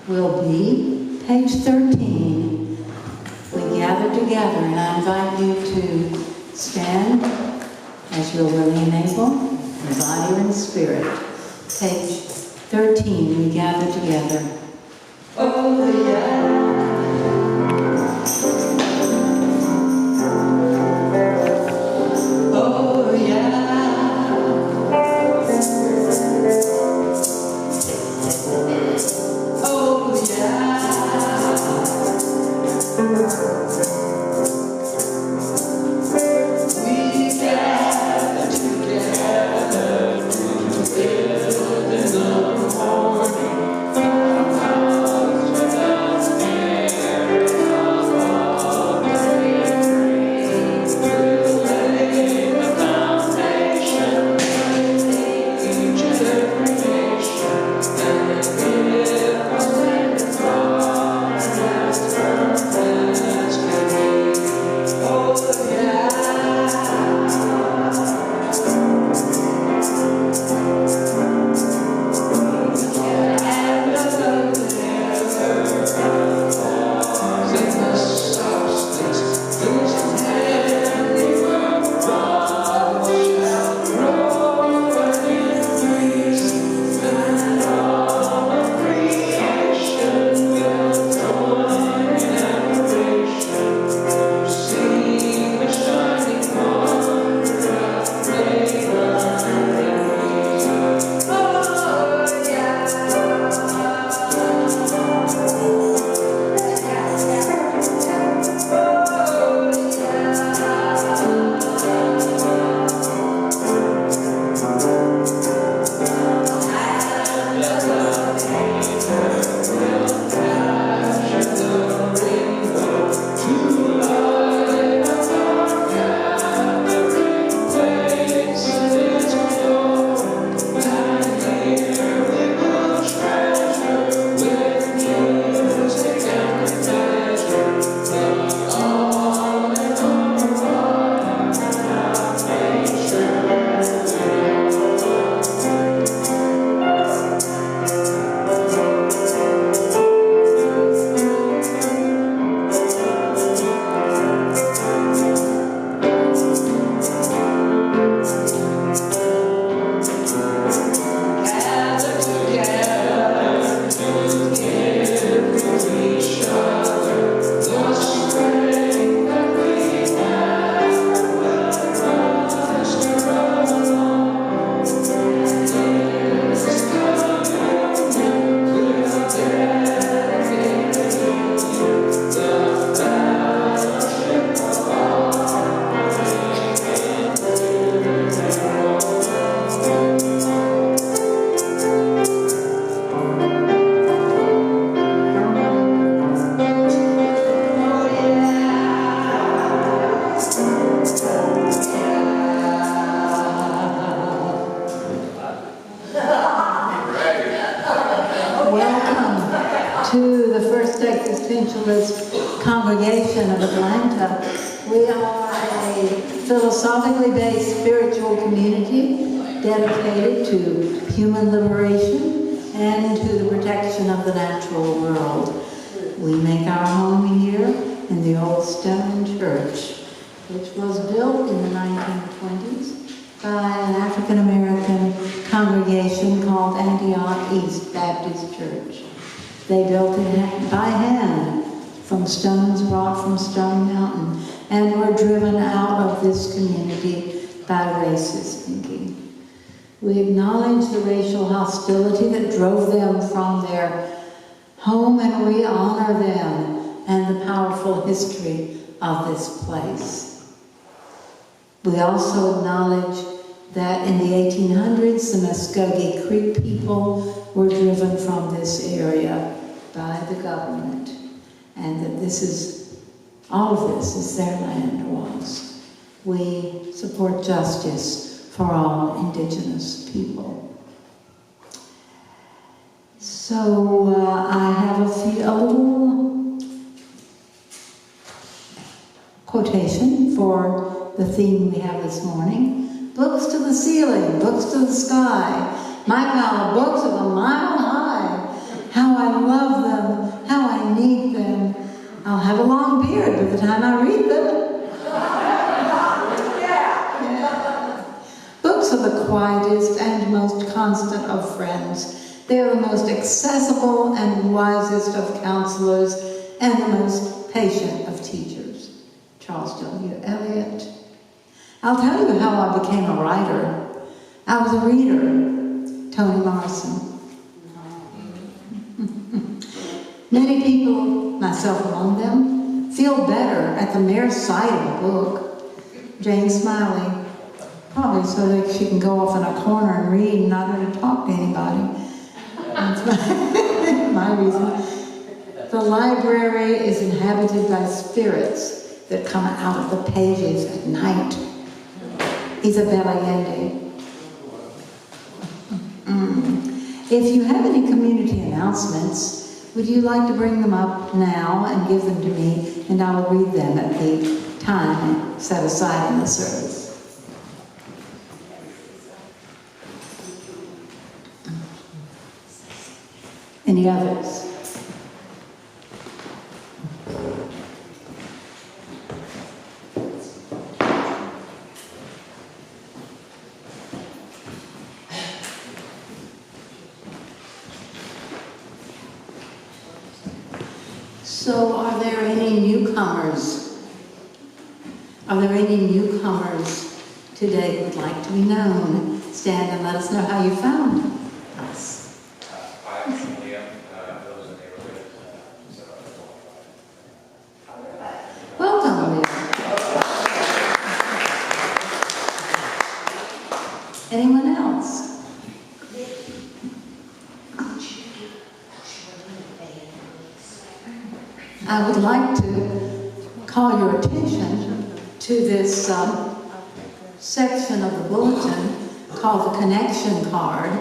will be page 13. We gather together, and I invite you to stand as you're willing and able, in body or in spirit. Page 13, we gather together. Oh, yeah. Oh, yeah. Oh, yeah. We gather together to build in the morning. Congregation of Atlanta. We are a philosophically based spiritual community dedicated to human liberation and to the protection of the natural world. We make our home here in the old stone church, which was built in the 1920s by an African-American congregation called Antioch East Baptist Church. They built it by hand from stones brought from Stone Mountain, and were driven out of this community by racist thinking. We acknowledge the racial hostility that drove them from their home, and we honor them and the powerful history of this place. We also acknowledge that in the 1800s, the Muskogee Creek people were driven from this area by the government, and that all of this is their land was. We support justice for all Indigenous people. So I have a little quotation for the theme we have this morning. Books to the ceiling, books to the sky. My pile of books of a mile high. how I love them, how I need them. I'll have a long beard by the time I read them. Yeah. Books are the quietest and most constant of friends. They are the most accessible and wisest of counselors and the most patient of teachers. Charles W. Eliot. I'll tell you how I became a writer. I was a reader. Toni Morrison. Many people, myself among them, feel better at the mere sight of a book. Jane Smiley, probably so that she can go off in a corner and read and not have to talk to anybody. That's my reason. The library is inhabited by spirits that come out of the pages at night. Isabella Allende. If you have any community announcements, would you like to bring them up now and give them to me, and I will read them at the time set aside in the service. Any others? So, are there any newcomers? Are there any newcomers today who would like to be known? Stand and let us know how you found us. I'm Liam. I live in the neighborhood. Welcome, Liam. Anyone else? I would like to call your attention to this section of the bulletin called the connection card.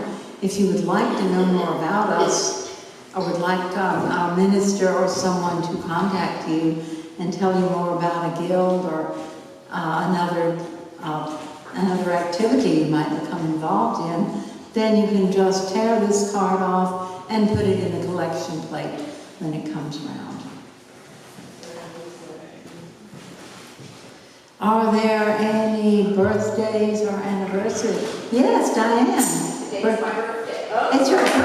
If you would like to know more about us, or would like our minister or someone to contact you and tell you more about a guild or another activity you might become involved in, then you can just tear this card off and put it in the collection plate when it comes around. Are there any birthdays or anniversaries? Yes, Diane. Today's my birthday. Oh. It's your birthday.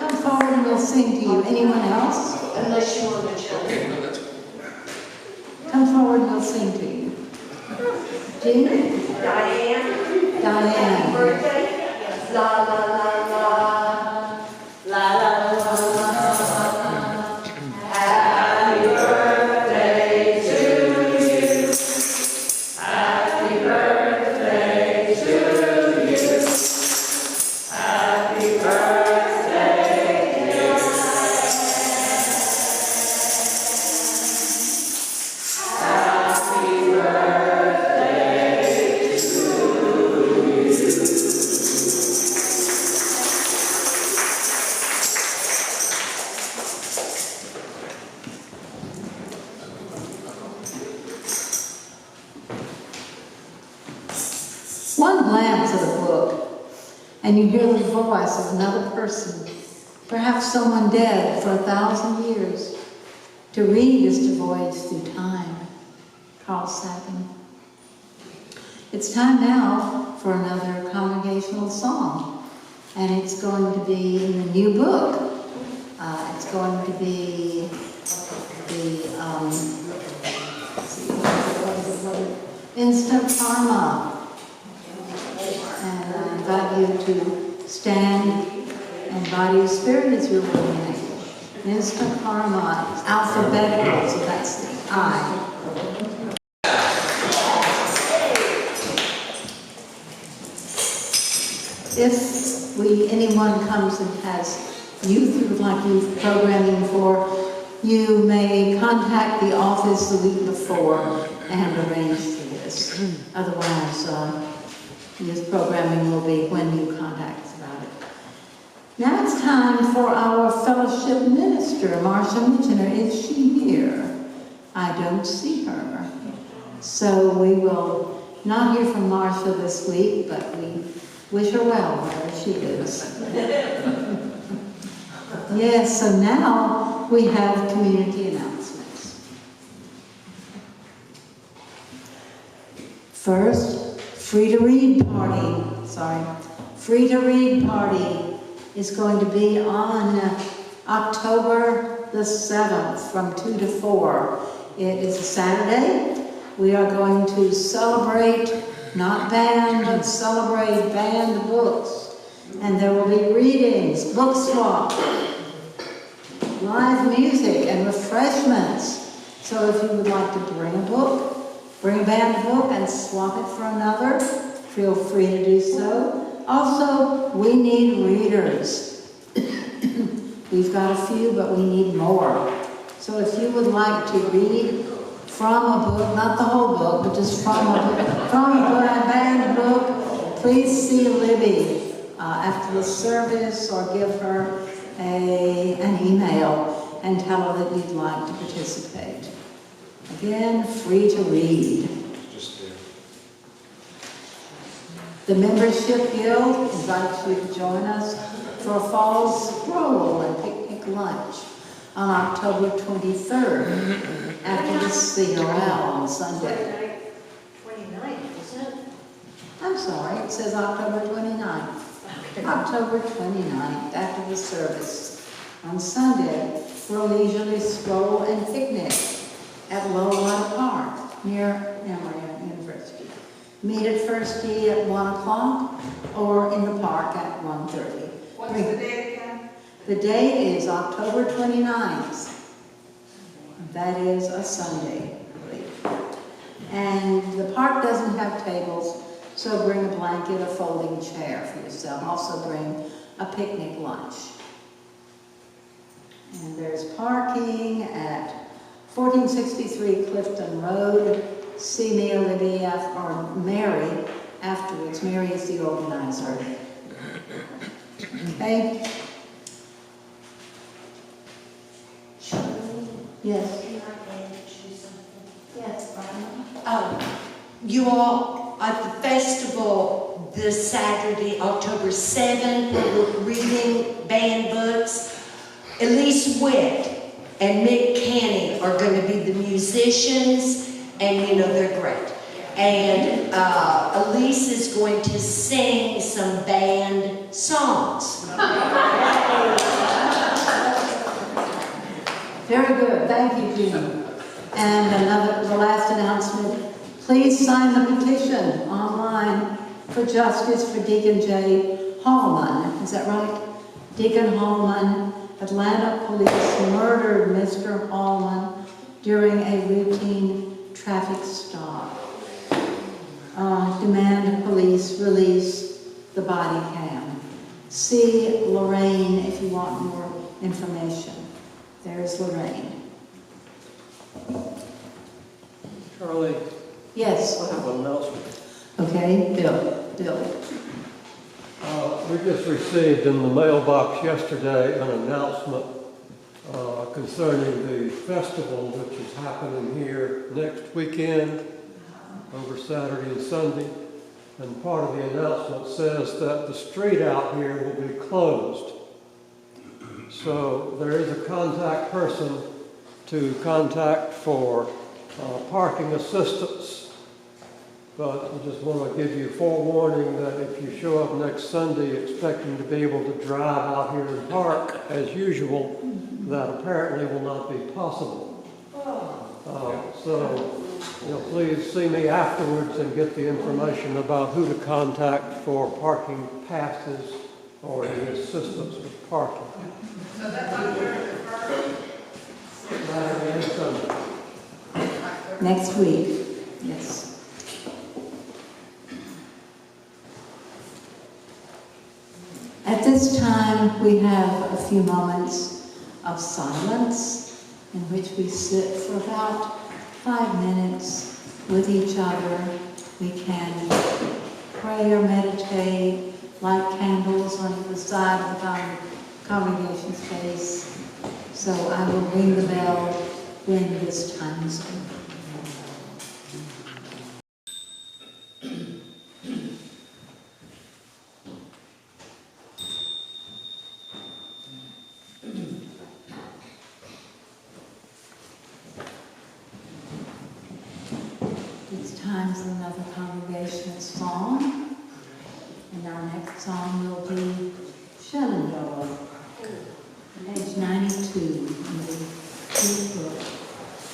Come forward and we'll sing to you. Anyone else? Unless you want to children. Come forward and we'll sing to you. Jean? Diane. Diane. Birthday. La la la la. La la la la. Happy birthday to you. Happy birthday to you. Happy birthday, dear Happy birthday to you. One glance at a book, and you hear the voice of another person, perhaps someone dead for 1,000 years. To read is to voyage through time. Carl Sagan. It's time now for another congregational song, and it's going to be in the new book. It's going to be the let's see, what is it? Instant Karma. And I invite you to stand and body of spirit as you're reading. Instant Karma is alphabetical, so that's the I. If anyone comes and has youth who would like youth programming for, you may contact the office the week before and arrange for this. Otherwise, youth programming will be when you contact us about it. Now it's time for our fellowship minister, Marcia Mitchener. Is she here? I don't see her. So we will not hear from Marcia this week, but we Wish her well wherever she is. Yes, so now we have community announcements. First, Free to Read Party is going to be on October the 7th from 2 to 4. It is a Saturday. We are going to celebrate, not band, but celebrate banned books. And there will be readings, book swap, live music, and refreshments. So if you would like to bring a book, bring a banned book and swap it for another, feel free to do so. Also, we need readers. We've got a few, but we need more. So if you would like to read from a book, not the whole book, but just from a banned book, please see Libby after the service, or give her an email and tell her that you'd like to participate. Again, free to read. Just The Membership Guild invites you to join us for a fall stroll and picnic lunch on October 23rd after the CRL on Sunday. 29th, isn't it? I'm sorry, it says October 29th. October 29th after the service on Sunday for a leisurely stroll and picnic at Lowell Park near Emory University. Meet at First Tee at 1 o'clock or in the park at 1:30. What's the date again? The date is October 29th. That is a Sunday, I believe. And the park doesn't have tables, so bring a blanket, a folding chair for yourself. Also bring a picnic lunch. And there's parking at 1463 Clifton Road. See me or Libby or Mary afterwards. Mary is the organizer. Okay? Yes. Yes, Brian. You all, at the festival this Saturday, October 7th, we're reading banned books. Elise Witt and Mick Canny are going to be the musicians, and you know they're great. And Elise is going to sing some banned songs. Very good. Thank you, Jean. And the last announcement. Please sign the petition online for justice for Deacon J. Hallman. Is that right? Deacon Hallman, Atlanta police murdered Mr. Hallman during a routine traffic stop. Demand police release the body cam. See Lorraine if you want more information. There's Lorraine. Charlie, Yes. I have an announcement. Okay, Bill. We just received in the mailbox yesterday an announcement concerning the festival which is happening here next weekend over Saturday and Sunday. And part of the announcement says that the street out here will be closed. So there is a contact person to contact for parking assistance. But I just want to give you forewarning that if you show up next Sunday expecting to be able to drive out here and park as usual, that apparently will not be possible. So, please see me afterwards and get the information about who to contact for parking passes or any assistance with parking. So that's October the 1st? Saturday and Sunday. Next week. Yes. At this time, we have a few moments of silence in which we sit for about 5 minutes with each other. We can pray or meditate, light candles on the side of the congregation space. So I will ring the bell when this time is over. celebration song. And our next song will be Shenandoah, page 92 in the Booth book.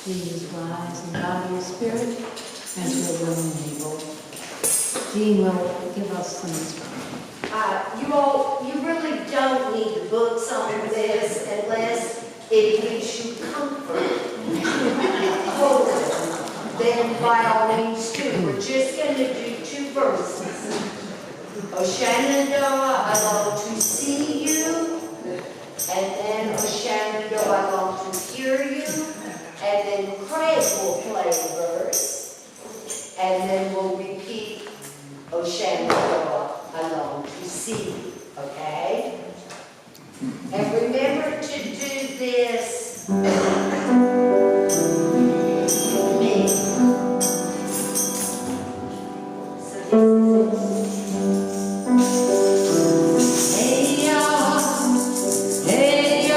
Please rise in body and spirit as you're willing and able. Jean will give us some instruction. You really don't need the books on this unless it gives you comfort. Hope. Then by all means do. We're just going to do 2 verses. O Shenandoah, I long to see you. And then O Shenandoah, I long to hear you. And then Craig will play a verse. And then we'll repeat O Shenandoah, I long to see you. Okay? And remember to do this with me. So this is Hey,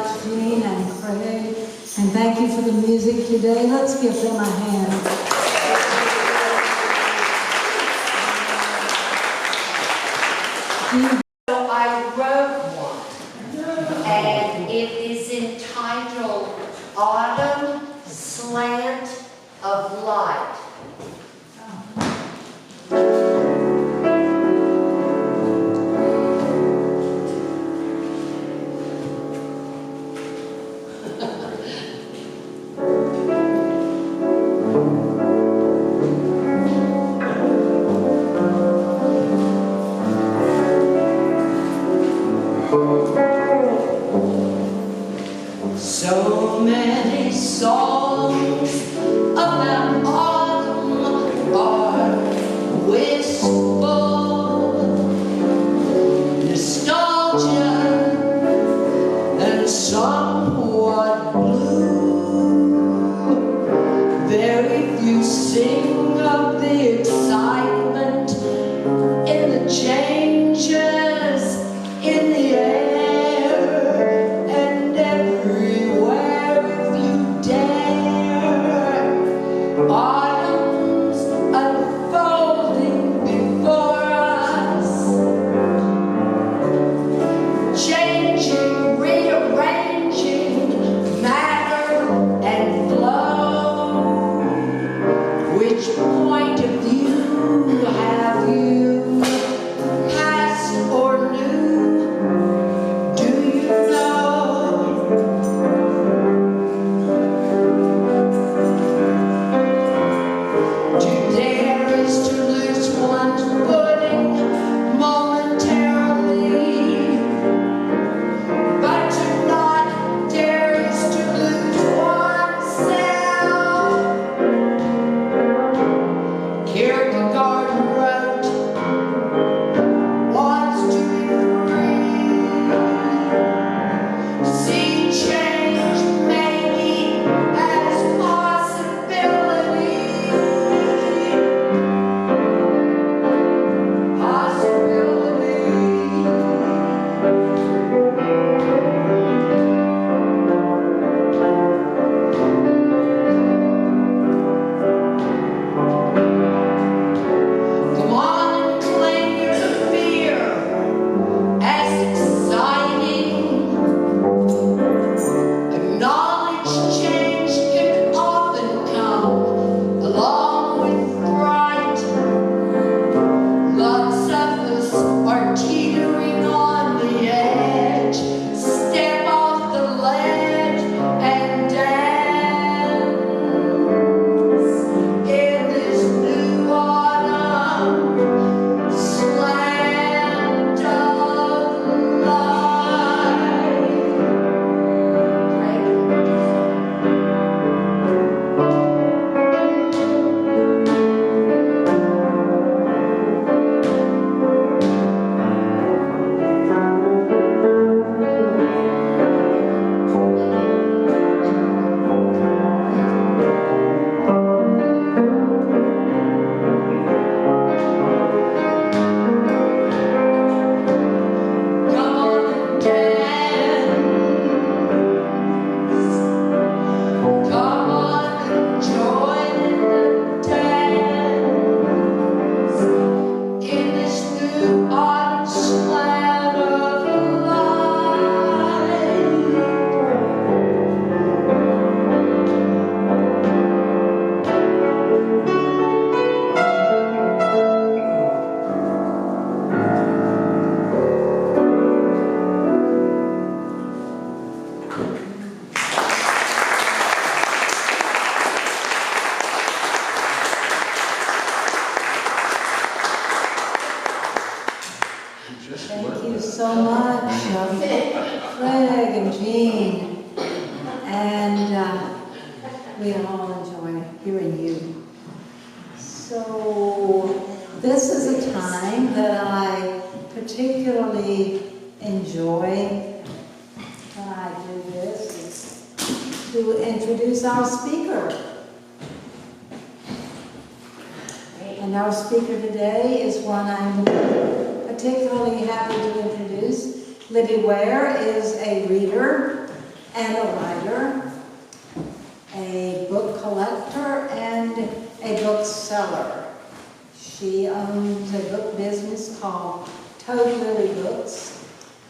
much, Jean and Craig, and thank you for the music today. Let's give them a hand. So I wrote one, and it is entitled Autumn Slant of Light. So many songs about autumn are wistful, nostalgia, and somewhat blue. Very few sing of the excitement in the changes in the air. Autumn's unfolding before us, changing, rearranging matter and flow. Which point of view have you, past or new? Do you know? To dare is to lose one's footing momentarily, but to not dare is to lose oneself. Kierkegaard wrote, wants to be free. See change maybe as possibility. Come on and claim your fear as exciting. Acknowledge change can often come along with fright. Lots of us are teetering on the edge. Step off the ledge and dance in this new autumn slant of light. Come on and dance. Come on and join in the dance in this new autumn slant of light. Thank you so much, Craig and Jean. And we all enjoy hearing you. So this is a time that I particularly enjoy when I do this, is to introduce our speaker. And our speaker today is one I'm particularly happy to introduce. Libby Ware is a reader and a writer, a book collector, and a bookseller. She owns a book business called Toadlily Books.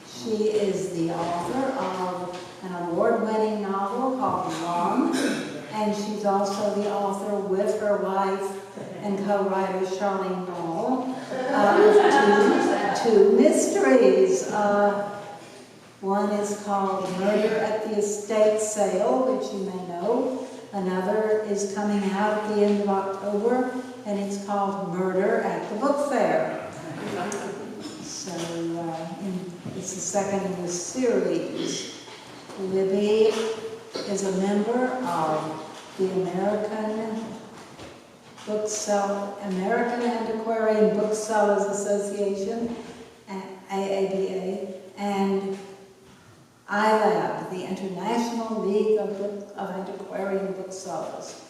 She is the author of an award-winning novel called Mom, and she's also the author with her wife and co-writer Charlene Ball of two mysteries. One is called Murder at the Estate Sale, which you may know. Another is coming out at the end of October, and it's called Murder at the Book Fair. So it's the second in the series. Libby is a member of the American Antiquarian Booksellers Association, AABA, and ILAB, the International League of Antiquarian Booksellers.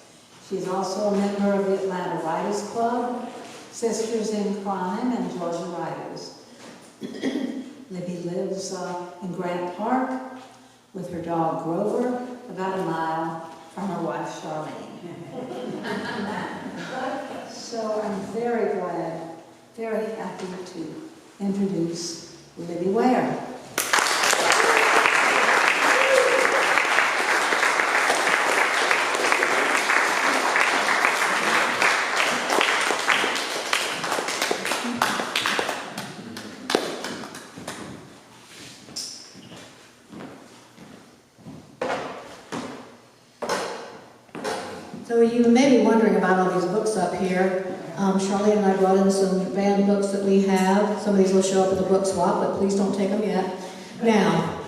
She's also a member of the Atlanta Writers Club, Sisters in Crime, and Georgia Writers. Libby lives in Grant Park with her dog Grover, about a mile from her wife Charlene. So I'm very glad, very happy to introduce Libby Ware. So you may be wondering about all these books up here. Charlene and I brought in some banned books that we have. Some of these will show up at the book swap, but please don't take them yet. Now,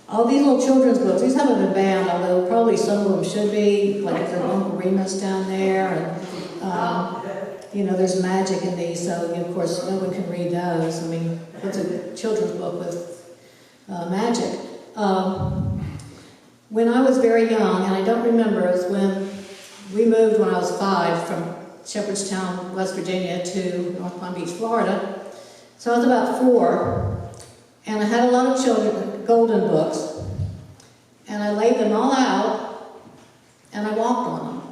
all these little children's books, these haven't been banned, although probably some of them should be, like if there's Uncle Remus down there, and you know, there's magic in these, so of course no one can read those. I mean, what's a children's book with magic? When I was very young, and I don't remember, it was when we moved when I was 5 from Shepherdstown, West Virginia to North Palm Beach, Florida. So I was about 4, and I had a lot of children, golden books, and I laid them all out, and I walked on them.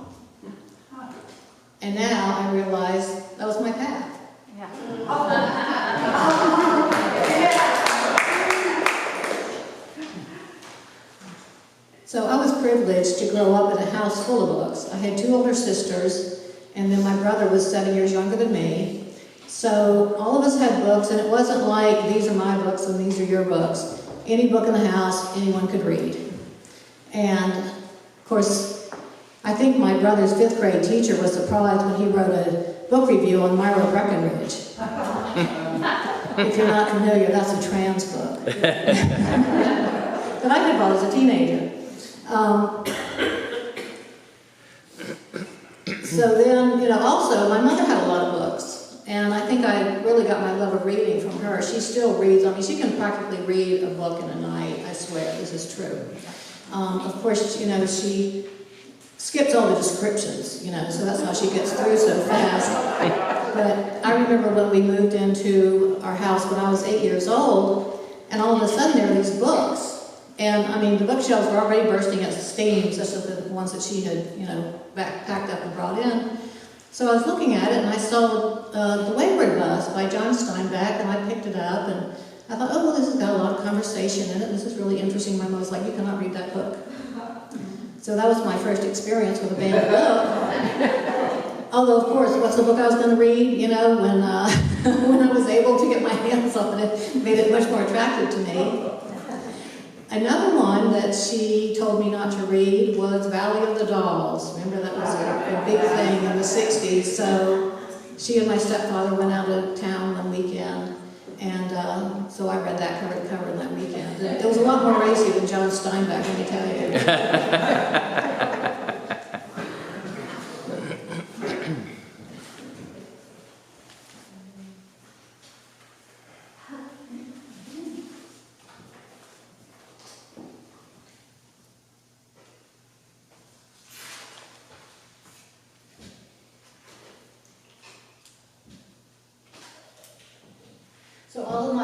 And now I realize that was my path. So I was privileged to grow up in a house full of books. I had 2 older sisters, and then my brother was 7 years younger than me. So all of us had books, and it wasn't like, these are my books and these are your books. Any book in the house, anyone could read. And of course, I think my brother's 5th grade teacher was surprised when he wrote a book review on Myra Breckenridge. If you're not familiar, that's a trans book. That I had bought as a teenager. So then, you know, also my mother had a lot of books, and I think I really got my love of reading from her. She still reads. I mean, she can practically read a book in a night. I swear, this is true. Of course, you know, she skips all the descriptions, you know, so that's how she gets through so fast. But I remember when we moved into our house when I was 8 years old, and all of a sudden there were these books. And I mean, the bookshelves were already bursting at seams, such as the ones that she had, you know, packed up and brought in. So I was looking at it, and I saw The Wayward Bus by John Steinbeck, and I picked it up, and I thought, oh, well, this has got a lot of conversation in it. This is really interesting. My mom was like, you cannot read that book. So that was my first experience with a banned book. Although, of course, what's the book I was going to read, you know, when, when I was able to get my hands on it, it made it much more attractive to me. Another one that she told me not to read was Valley of the Dolls. Remember, that was a big thing in the 60s. So she and my stepfather went out of town one weekend, and so I read that cover to cover that weekend. It was a lot more racy than John Steinbeck, let me tell you. So all of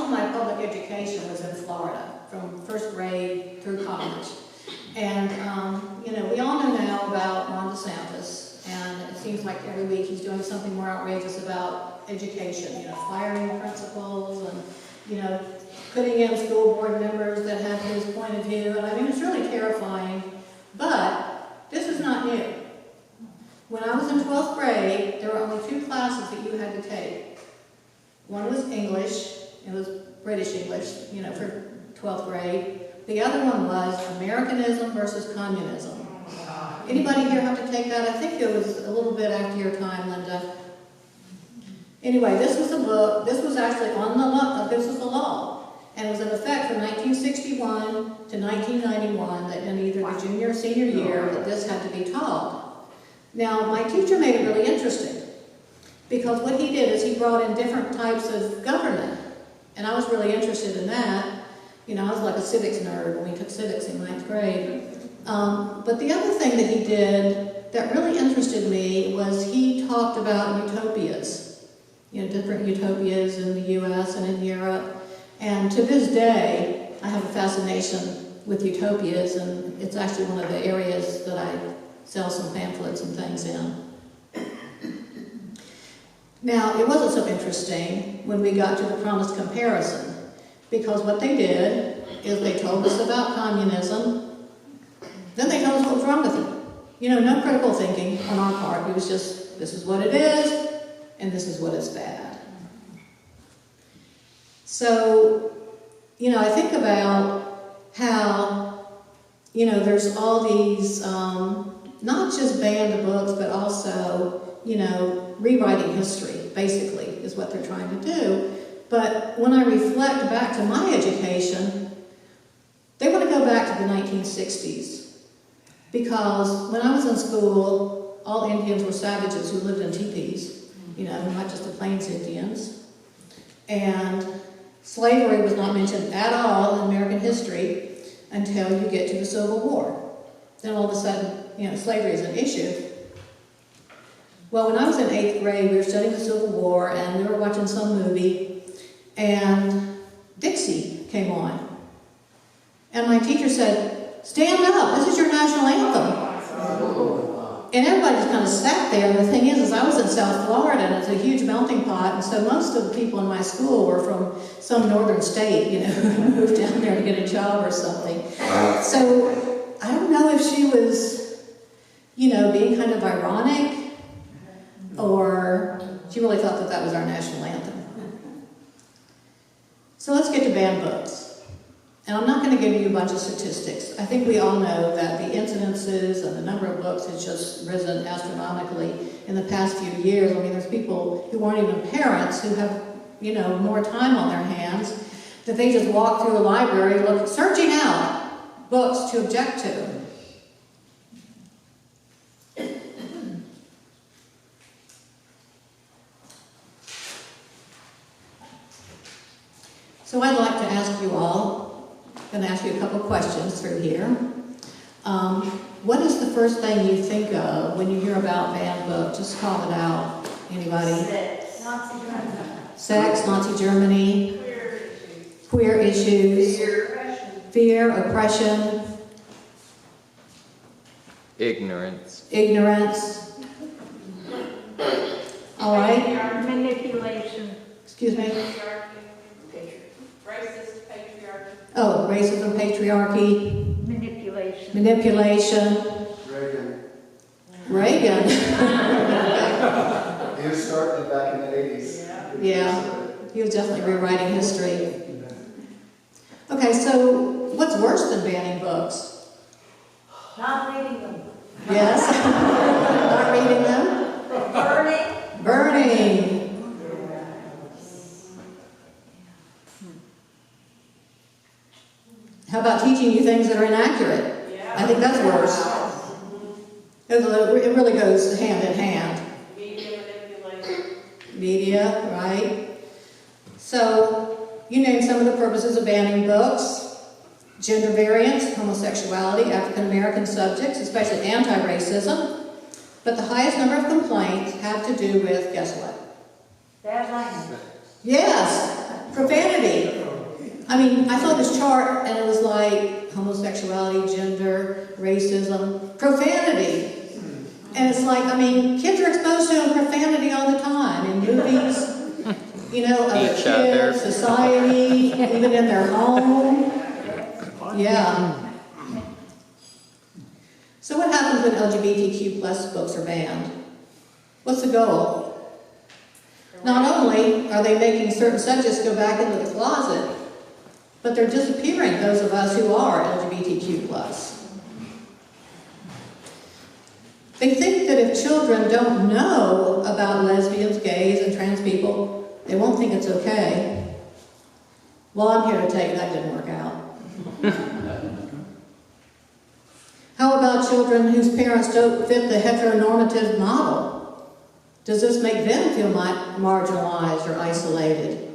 my public education was in Florida, from 1st grade through college. And, we all know now about Ron DeSantis, and it seems like every week he's doing something more outrageous about education, firing principals and, putting in school board members that have his point of view. And I mean, it's really terrifying, but this is not new. When I was in 12th grade, there were only 2 classes that you had to take. One was English, it was British English, for 12th grade. The other one was Americanism versus Communism. Anybody here have to take that? I think it was a little bit after your time, Linda. Anyway, this was a book, this was actually on the law, this was the law. And it was in effect from 1961 to 1991, that in either the junior or senior year, that this had to be taught. Now, my teacher made it really interesting, because what he did is he brought in different types of government. And I was really interested in that. I was like a civics nerd when we took civics in 9th grade. But the other thing that he did that really interested me was he talked about utopias. Different utopias in the US and in Europe. And to this day, I have a fascination with utopias, and it's actually one of the areas that I sell some pamphlets and things in. Now, it wasn't so interesting when we got to the promised comparison, because what they did is they told us about communism, then they told us what was wrong with it. No critical thinking on our part. It was just, this is what it is, and this is what is bad. So, I think about how, there's all these, not just banned books, but also, rewriting history, basically, is what they're trying to do. But when I reflect back to my education, they want to go back to the 1960s. Because when I was in school, all Indians were savages who lived in teepees, not just the Plains Indians. And slavery was not mentioned at all in American history until you get to the Civil War. Then all of a sudden, slavery is an issue. Well, when I was in 8th grade, we were studying the Civil War, and we were watching some movie, and Dixie came on. And my teacher said, "Stand up, this is your national anthem." And everybody just kind of sat there. And the thing is I was in South Florida, and it's a huge melting pot, and so most of the people in my school were from some northern state, who moved down there to get a job or something. So I don't know if she was, being kind of ironic, or she really thought that that was our national anthem. So let's get to banned books. And I'm not going to give you a bunch of statistics. I think we all know that the incidences and the number of books has just risen astronomically in the past few years. I mean, there's people who aren't even parents who have, more time on their hands, that they just walk through a library searching out books to object to. So I'd like to ask you all, I'm going to ask you a couple questions through here. What is the first thing you think of when you hear about banned books? Just call it out. Anybody? Sex. Nazi Germany. Sex, Nazi Germany. Queer issues. Fear, oppression. Ignorance. Ignorance. All right. Manipulation. Excuse me. Racist patriarchy. Oh, racism, patriarchy. Manipulation. Manipulation. Reagan. He was starting back in the 80s. Yeah, he was definitely rewriting history. Okay, so what's worse than banning books? Not reading them. Yes? Not reading them? Burning. Burning. How about teaching you things that are inaccurate? I think that's worse. It really goes hand in hand. Media manipulation. Media, right? So, you named some of the purposes of banning books. Gender variance, homosexuality, African American subjects, especially anti-racism. But the highest number of complaints have to do with, guess what? Bad language. Yes, profanity. I mean, I saw this chart and it was like homosexuality, gender, racism, profanity. And it's like, I mean, kids are exposed to profanity all the time in movies, you know, other Each other. kids, society, even in their home. Yeah. So what happens when LGBTQ plus books are banned? What's the goal? Not only are they making certain subjects go back into the closet, but they're disappearing those of us who are LGBTQ plus. They think that if children don't know about lesbians, gays, and trans people, they won't think it's okay. Well, I'm here to tell you that didn't work out. How about children whose parents don't fit the heteronormative model? Does this make them feel marginalized or isolated?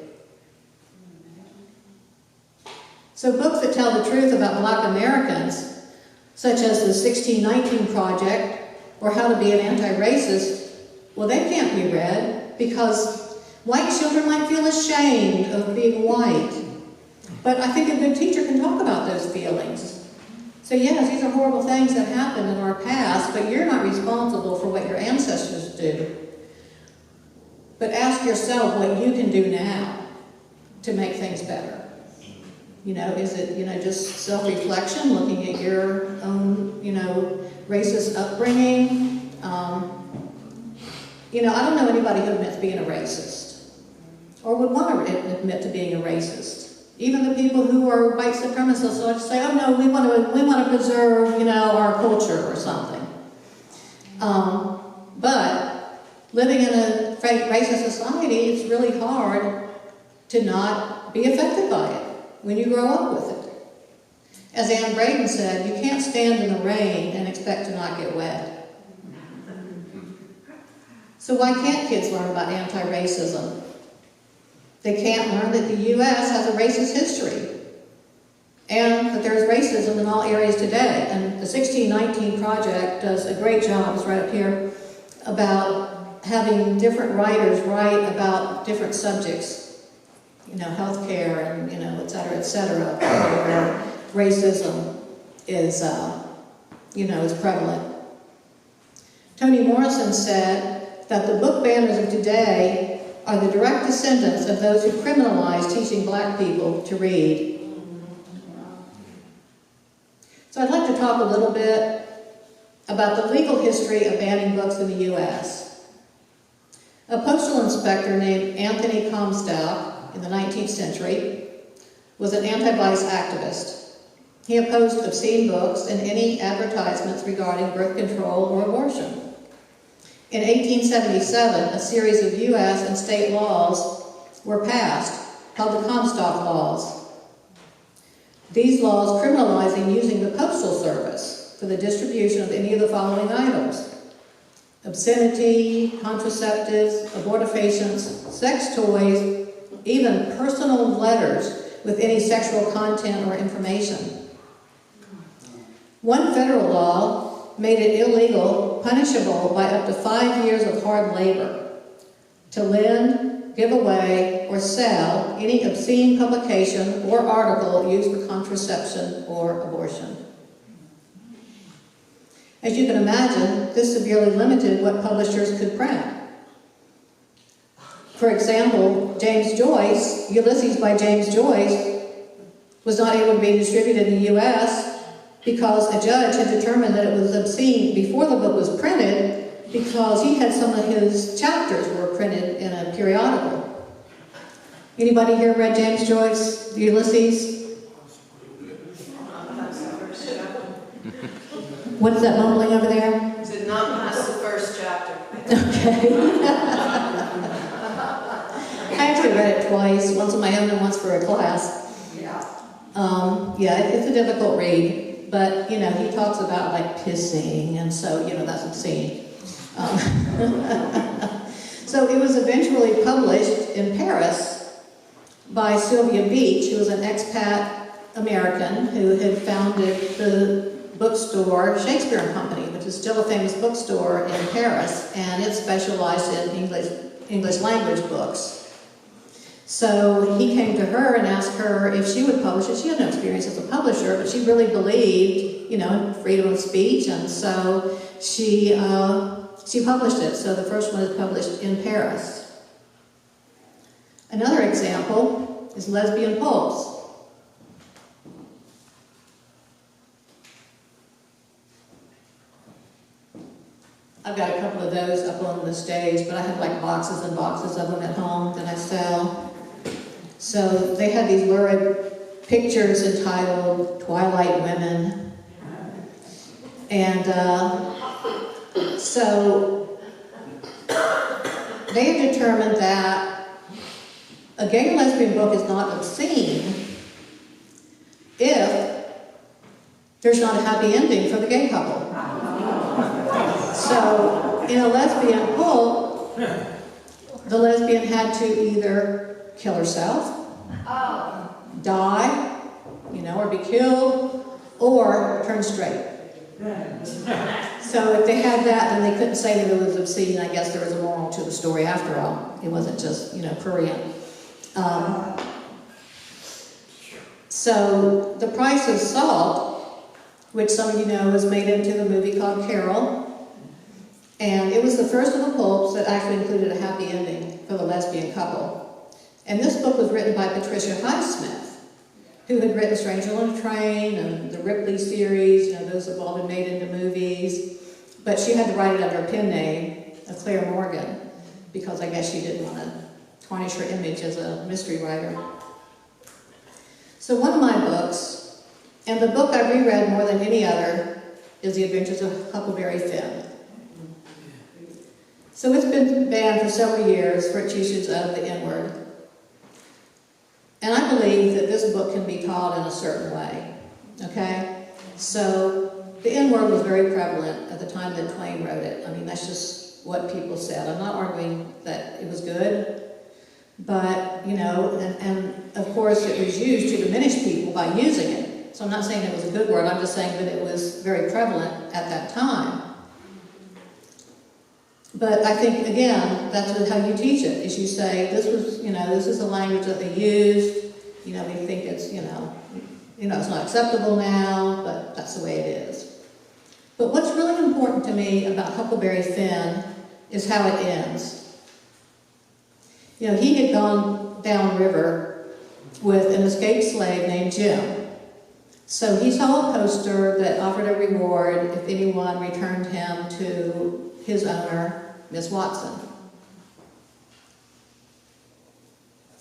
So books that tell the truth about Black Americans, such as the 1619 Project, or How to Be an Anti-Racist, well, they can't be read because white children might feel ashamed of being white. But I think a good teacher can talk about those feelings. So yes, these are horrible things that happened in our past, but you're not responsible for what your ancestors do. But ask yourself what you can do now to make things better. You know, is it, you know, just self-reflection, looking at your own, you know, racist upbringing? You know, I don't know anybody who admits being a racist or would want to admit to being a racist. Even the people who are white supremacists will say, "Oh no, we want to preserve, you know, our culture or something." But living in a racist society, it's really hard to not be affected by it when you grow up with it. As Anne Braden said, you can't stand in the rain and expect to not get wet. So why can't kids learn about anti-racism? They can't learn that the U.S. has a racist history and that there's racism in all areas today. And the 1619 Project does a great job, it's right up here, about having different writers write about different subjects. You know, healthcare and, you know, et cetera, where racism is, you know, is prevalent. Toni Morrison said that the book banners of today are the direct descendants of those who criminalized teaching Black people to read. So I'd like to talk a little bit about the legal history of banning books in the U.S. A postal inspector named Anthony Comstock in the 19th century was an anti-vice activist. He opposed obscene books and any advertisements regarding birth control or abortion. In 1877, a series of U.S. and state laws were passed, called the Comstock Laws. These laws criminalizing using the postal service for the distribution of any of the following items: obscenity, contraceptives, abortifacients, sex toys, even personal letters with any sexual content or information. One federal law made it illegal, punishable by up to 5 years of hard labor, to lend, give away, or sell any obscene publication or article used for contraception or abortion. As you can imagine, this severely limited what publishers could print. For example, James Joyce, Ulysses by James Joyce, was not able to be distributed in the U.S. because a judge had determined that it was obscene before the book was printed, because he had some of his chapters were printed in a periodical. Anybody here read James Joyce, Ulysses? What's that mumbling over there? Did not pass the first chapter. Okay. I actually read it twice, once on my own and once for a class. Yeah, it's a difficult read, but, you know, he talks about, like, pissing, and so, you know, that's obscene. So it was eventually published in Paris by Sylvia Beach, who was an expat American who had founded the bookstore Shakespeare and Company, which is still a famous bookstore in Paris, and it specialized in English language books. So he came to her and asked her if she would publish it. She had no experience as a publisher, but she really believed, in freedom of speech, and so she published it. So the first one is published in Paris. Another example is Lesbian Pulps. I've got a couple of those up on the stage, but I have like boxes and boxes of them at home that I sell. So they had these lurid pictures entitled Twilight Women. And so they have determined that a gay and lesbian book is not obscene if there's not a happy ending for the gay couple. So, in a lesbian pulp, the lesbian had to either kill herself, die, or be killed, or turn straight. So if they had that, then they couldn't say that it was obscene. I guess there was a moral to the story after all. It wasn't just, prurient. So the Price of Salt, which some of you know was made into the movie called Carol, and it was the first of the pulps that actually included a happy ending for the lesbian couple. And this book was written by Patricia Highsmith, who had written Stranger on a Train and the Ripley series. Those have all been made into movies. But she had to write it under a pen name of Claire Morgan, because I guess she didn't want to tarnish her image as a mystery writer. So one of my books, and the book I reread more than any other, is The Adventures of Huckleberry Finn. So it's been banned for several years for its usage of the N-word. And I believe that this book can be taught in a certain way, okay? So the N-word was very prevalent at the time that Twain wrote it. I mean, that's just what people said. I'm not arguing that it was good, but, and of course it was used to diminish people by using it. So I'm not saying it was a good word, I'm just saying that it was very prevalent at that time. But I think, again, that's how you teach it, is you say, this is the language that they used, we think it's, it's not acceptable now, but that's the way it is. But what's really important to me about Huckleberry Finn is how it ends. He had gone downriver with an escaped slave named Jim. So he saw a poster that offered a reward if anyone returned him to his owner, Miss Watson.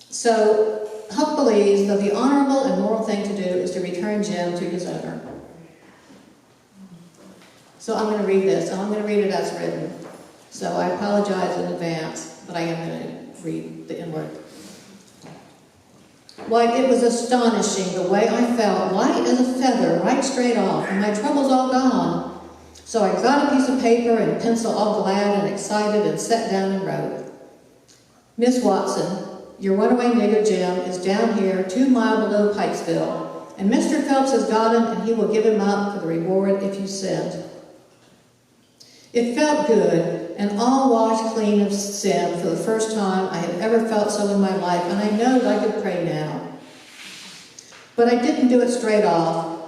So Huck believes that the honorable and moral thing to do is to return Jim to his owner. So I'm going to read this, and I'm going to read it as written. So I apologize in advance, but I am going to read the N-word. Why, it was astonishing the way I felt, light as a feather, right straight off, and my troubles all gone. So I got a piece of paper and pencil all glad and excited and sat down and wrote. Miss Watson, your runaway nigger Jim is down here 2 miles below Pikesville, and Mr. Phelps has got him and he will give him up for the reward if you send. It felt good and all washed clean of sin for the first time I had ever felt so in my life, and I know that I could pray now. But I didn't do it straight off,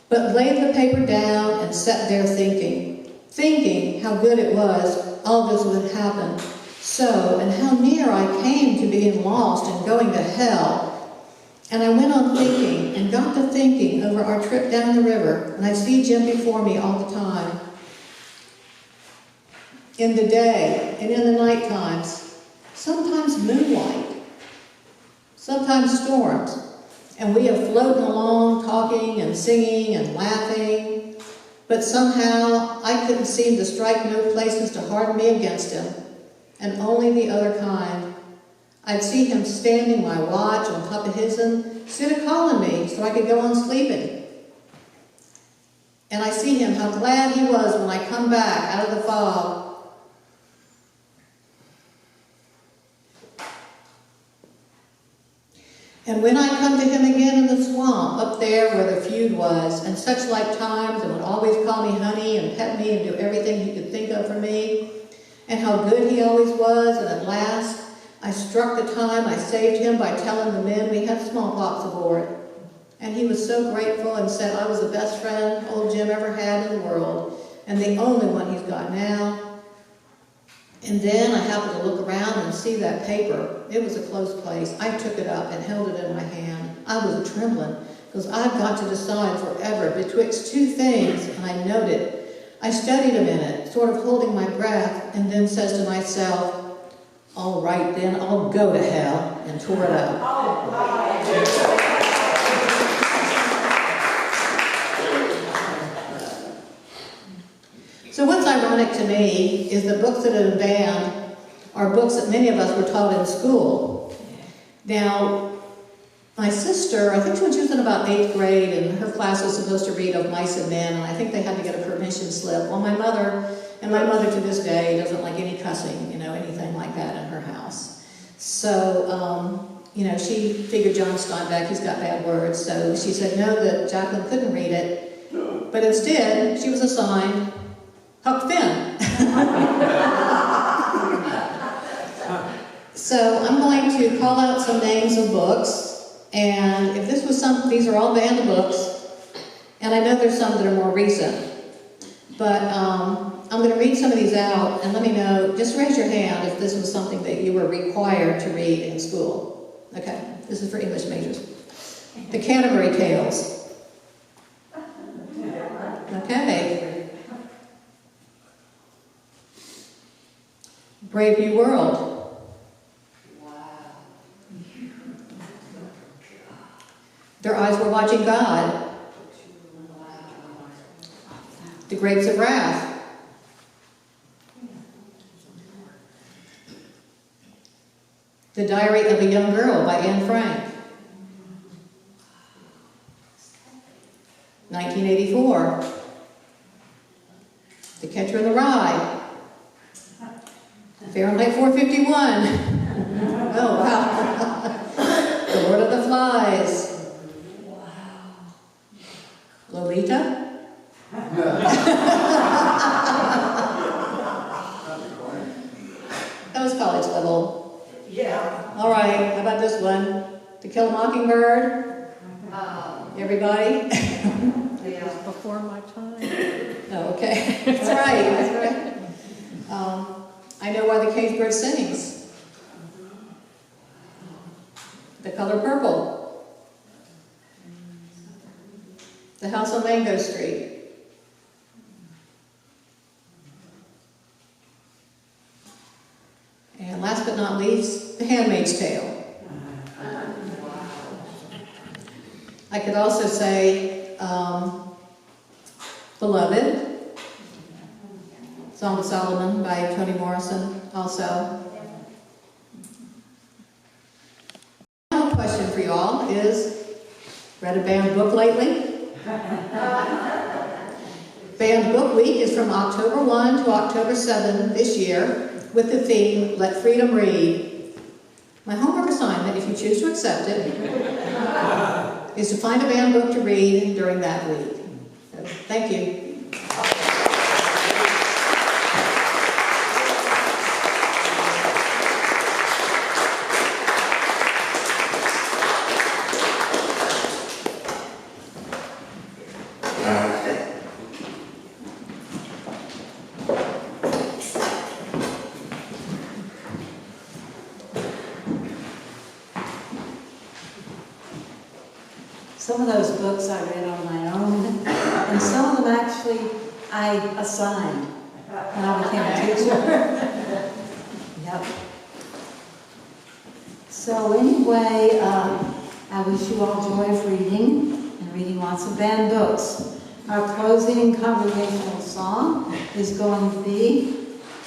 but laid the paper down and sat there thinking how good it was all this would happen so, and how near I came to being lost and going to hell. And I went on thinking and got to thinking over our trip down the river, and I see Jim before me all the time. In the day and in the night times, sometimes moonlight, sometimes storms, and we are floating along, talking and singing and laughing, but somehow I couldn't seem to strike no places to harden me against him, and only the other kind. I'd see him standing my watch on top of his'n, sit a-calling me so I could go on sleeping. And I see him how glad he was when I come back out of the fog. And when I come to him again in the swamp, up there where the feud was, and such like times, and would always call me honey and pet me and do everything he could think of for me, and how good he always was, and at last I struck the time. I saved him by telling the men we had smallpox aboard. And he was so grateful and said I was the best friend old Jim ever had in the world, and the only one he's got now. And then I happened to look around and see that paper. It was a close place. I took it up and held it in my hand. I was trembling, because I've got to decide forever betwixt two things, and I noted. I studied a minute, sort of holding my breath, and then says to myself, all right then, I'll go to hell, and tore it up. So what's ironic to me is the books that have been banned are books that many of us were taught in school. Now, my sister, I think when she was in about 8th grade, and her class was supposed to read Of Mice and Men, and I think they had to get a permission slip. Well, my mother to this day doesn't like any cussing, anything like that in her house. So, she figured John Steinbeck, he's got bad words, so she said no, that Jacqueline couldn't read it. But instead, she was assigned Huck Finn. So I'm going to call out some names of books, and if this was these are all banned books, and I know there's some that are more recent, but I'm going to read some of these out, and let me know, just raise your hand if this was something that you were required to read in school. Okay, this is for English majors. The Canterbury Tales. Okay. Brave New World. Their Eyes Were Watching God. The Grapes of Wrath. The Diary of a Young Girl by Anne Frank. 1984. The Catcher in the Rye. Fahrenheit 451. Oh, wow. The Lord of the Flies. Lolita? That was college level. Yeah. All right, how about this one? To Kill a Mockingbird? Everybody? Before my time. Oh, okay. That's right, that's right. I Know Why the Caged Bird Sings. The Color Purple. The House on Mango Street. And last but not least, The Handmaid's Tale. I could also say Beloved, Song of Solomon by Toni Morrison also. My question for you all is, read a banned book lately? Banned Book Week is from October 1 to October 7 this year with the theme, Let Freedom Read. My homework assignment, if you choose to accept it, is to find a banned book to read during that week. So, thank you. Some of those books I read on my own, and some of them actually I assigned when I became a teacher. Yep. So anyway, I wish you all joy of reading, and reading lots of banned books. Our closing congregational song is going to be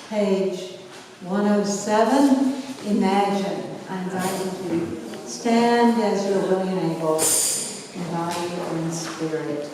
page 107, Imagine. I invite you to stand as you're willing and able, in body or in spirit.